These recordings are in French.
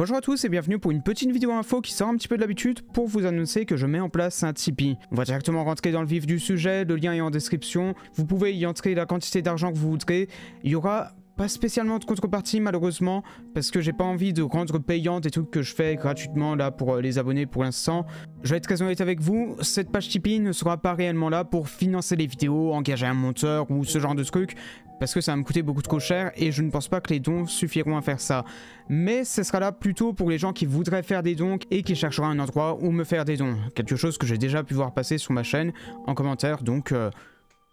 Bonjour à tous et bienvenue pour une petite vidéo info qui sort un petit peu de l'habitude pour vous annoncer que je mets en place un Tipeee. On va directement rentrer dans le vif du sujet, le lien est en description, vous pouvez y entrer la quantité d'argent que vous voudrez. Il y aura pas spécialement de contrepartie malheureusement parce que j'ai pas envie de rendre payant des trucs que je fais gratuitement là pour les abonnés pour l'instant. Je vais être très honnête avec vous, cette page Tipeee ne sera pas réellement là pour financer les vidéos, engager un monteur ou ce genre de trucs. Parce que ça va me coûter beaucoup trop cher et je ne pense pas que les dons suffiront à faire ça. Mais ce sera là plutôt pour les gens qui voudraient faire des dons et qui chercheront un endroit où me faire des dons. Quelque chose que j'ai déjà pu voir passer sur ma chaîne en commentaire, donc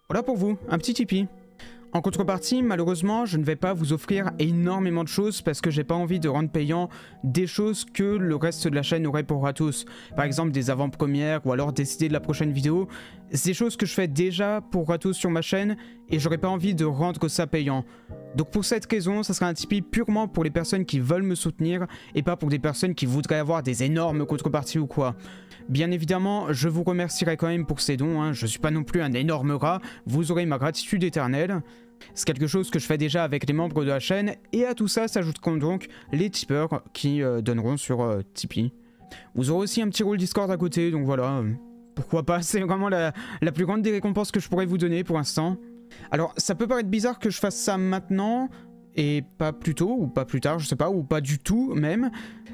voilà pour vous, un petit Tipeee. En contrepartie, malheureusement, je ne vais pas vous offrir énormément de choses parce que j'ai pas envie de rendre payant des choses que le reste de la chaîne aurait pour gratos. Par exemple des avant-premières ou alors des idées de la prochaine vidéo. C'est des choses que je fais déjà pour gratos sur ma chaîne et j'aurais pas envie de rendre ça payant. Donc pour cette raison, ça sera un Tipeee purement pour les personnes qui veulent me soutenir et pas pour des personnes qui voudraient avoir des énormes contreparties ou quoi. Bien évidemment, je vous remercierai quand même pour ces dons, hein. Je suis pas non plus un énorme rat, vous aurez ma gratitude éternelle. C'est quelque chose que je fais déjà avec les membres de la chaîne et à tout ça s'ajouteront donc les tipeurs qui donneront sur Tipeee. Vous aurez aussi un petit rôle Discord à côté, donc voilà, pourquoi pas, c'est vraiment la plus grande des récompenses que je pourrais vous donner pour l'instant. Alors ça peut paraître bizarre que je fasse ça maintenant et pas plus tôt ou pas plus tard, je sais pas, ou pas du tout même.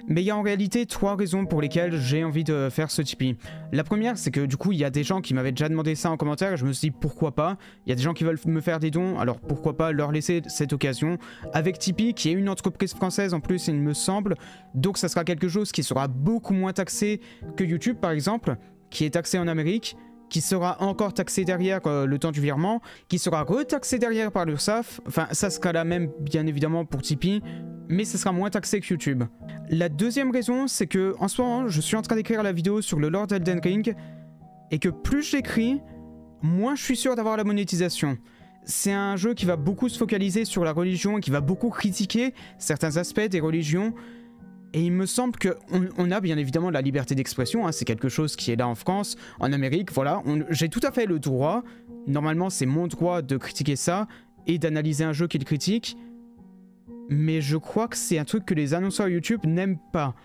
Mais il y a en réalité 3 raisons pour lesquelles j'ai envie de faire ce Tipeee. La première, c'est que du coup, il y a des gens qui m'avaient déjà demandé ça en commentaire et je me suis dit pourquoi pas. Il y a des gens qui veulent me faire des dons, alors pourquoi pas leur laisser cette occasion. Avec Tipeee, qui est une entreprise française en plus, il me semble, donc ça sera quelque chose qui sera beaucoup moins taxé que YouTube par exemple, qui est taxé en Amérique, qui sera encore taxé derrière le temps du virement, qui sera retaxé derrière par l'URSSAF. Enfin, ça sera la même bien évidemment pour Tipeee, mais ça sera moins taxé que YouTube. La deuxième raison, c'est que en ce moment, je suis en train d'écrire la vidéo sur le Lord Elden Ring, et que plus j'écris, moins je suis sûr d'avoir la monétisation. C'est un jeu qui va beaucoup se focaliser sur la religion, et qui va beaucoup critiquer certains aspects des religions, et il me semble qu'on a bien évidemment la liberté d'expression, hein, c'est quelque chose qui est là en France, en Amérique, voilà, j'ai tout à fait le droit, normalement c'est mon droit de critiquer ça, et d'analyser un jeu qu'il critique, mais je crois que c'est un truc que les annonceurs YouTube n'aiment pas.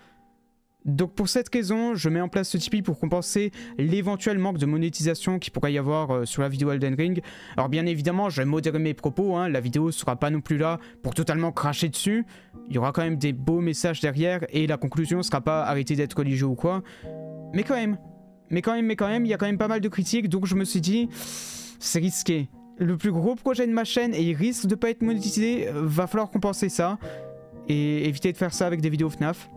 Donc pour cette raison, je mets en place ce Tipeee pour compenser l'éventuel manque de monétisation qu'il pourrait y avoir sur la vidéo Elden Ring. Alors bien évidemment, je vais modérer mes propos, hein, la vidéo ne sera pas non plus là pour totalement cracher dessus. Il y aura quand même des beaux messages derrière et la conclusion ne sera pas arrêter d'être religieux ou quoi. Mais quand même, il y a quand même pas mal de critiques, donc je me suis dit, c'est risqué. Le plus gros projet de ma chaîne et il risque de pas être monétisé, va falloir compenser ça et éviter de faire ça avec des vidéos FNAF.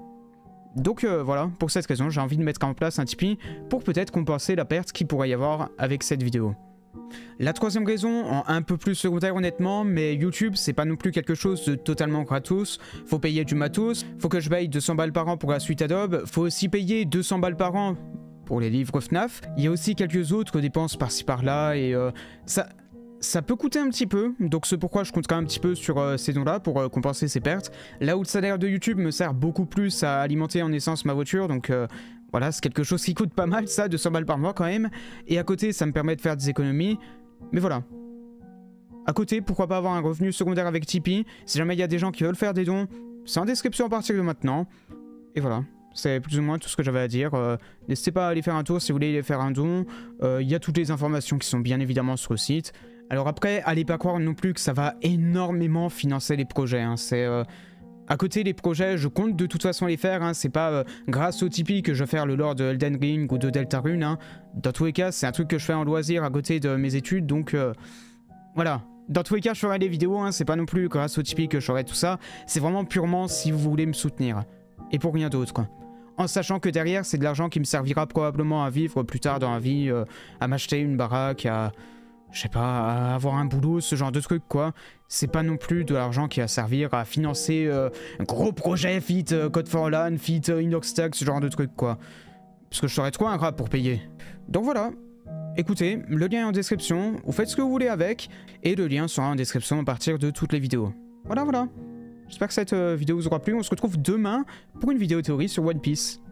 Donc voilà, pour cette raison, j'ai envie de mettre en place un Tipeee pour peut-être compenser la perte qu'il pourrait y avoir avec cette vidéo. La troisième raison, un peu plus secondaire honnêtement, mais YouTube c'est pas non plus quelque chose de totalement gratos, faut payer du matos, faut que je paye 200 balles par an pour la suite Adobe, faut aussi payer 200 balles par an pour les livres FNAF, il y a aussi quelques autres dépenses par-ci par-là et ça peut coûter un petit peu, donc c'est pourquoi je compterai un petit peu sur ces dons-là pour compenser ces pertes. Là où le salaire de YouTube me sert beaucoup plus à alimenter en essence ma voiture, donc voilà, c'est quelque chose qui coûte pas mal ça, 200 balles par mois quand même. Et à côté, ça me permet de faire des économies, mais voilà. À côté, pourquoi pas avoir un revenu secondaire avec Tipeee, si jamais il y a des gens qui veulent faire des dons, c'est en description à partir de maintenant. Et voilà. C'est plus ou moins tout ce que j'avais à dire. N'hésitez pas à aller faire un tour si vous voulez aller faire un don. Il y a toutes les informations qui sont bien évidemment sur le site. Alors après, allez pas croire non plus que ça va énormément financer les projets. Hein. C'est à côté les projets, je compte de toute façon les faire. Hein. C'est pas grâce au Tipeee que je vais faire le lore de Elden Ring ou de Deltarune. Hein. Dans tous les cas, c'est un truc que je fais en loisir à côté de mes études. Donc voilà. Dans tous les cas, je ferai des vidéos. Hein. C'est pas non plus grâce au Tipeee que je ferai tout ça. C'est vraiment purement si vous voulez me soutenir. Et pour rien d'autre. En sachant que derrière, c'est de l'argent qui me servira probablement à vivre plus tard dans la vie, à m'acheter une baraque, à, je sais pas, à avoir un boulot, ce genre de truc quoi. C'est pas non plus de l'argent qui va servir à financer un gros projet fit Code for Land, fit Inoxtag, ce genre de truc quoi. Parce que je serais trop un rat pour payer. Donc voilà. Écoutez, le lien est en description, vous faites ce que vous voulez avec, et le lien sera en description à partir de toutes les vidéos. Voilà. J'espère que cette vidéo vous aura plu, on se retrouve demain pour une vidéo théorie sur One Piece.